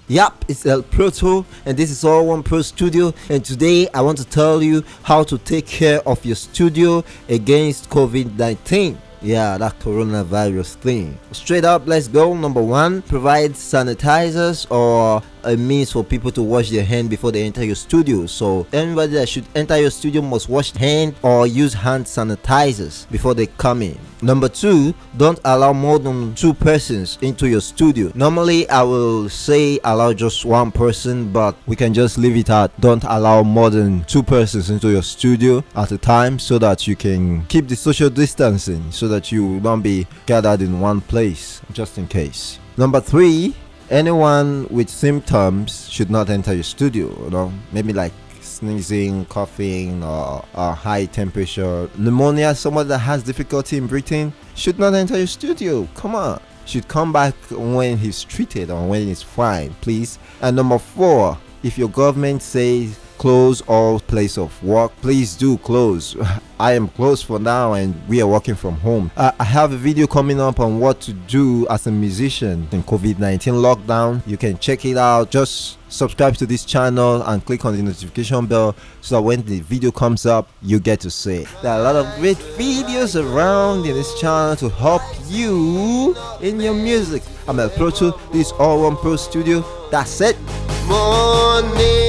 Yep, it's El Proto, and this is All One Pro Studio. And today I want to tell you how to take care of your studio against COVID-19. Yeah, that coronavirus thing. Straight up, let's go. Number one, provide sanitizers or a means for people to wash their hand before they enter your studio. So anybody that should enter your studio must wash hand or use hand sanitizers before they come in. Number two, don't allow more than 2 persons into your studio. Normally I will say allow just 1 person, but we can just leave it at don't allow more than 2 persons into your studio at a time, so that you can keep the social distancing, so that you will not be gathered in one place just in case. Number 3, anyone with symptoms should not enter your studio. Maybe like sneezing, coughing, or high temperature, pneumonia. Someone that has difficulty in breathing should not enter your studio. Come on, should come back when he's treated or when he's fine, please. And number 4, if your government says close all place of work, please do close. I am closed for now and we are working from home. I have a video coming up on what to do as a musician in COVID-19 lockdown. You can check it out. Just subscribe to this channel and click on the notification bell so that when the video comes up you get to see it. There are a lot of great videos around in this channel to help you in your music. I'm El Proto. This is All One Pro Studio. That's it. Morning.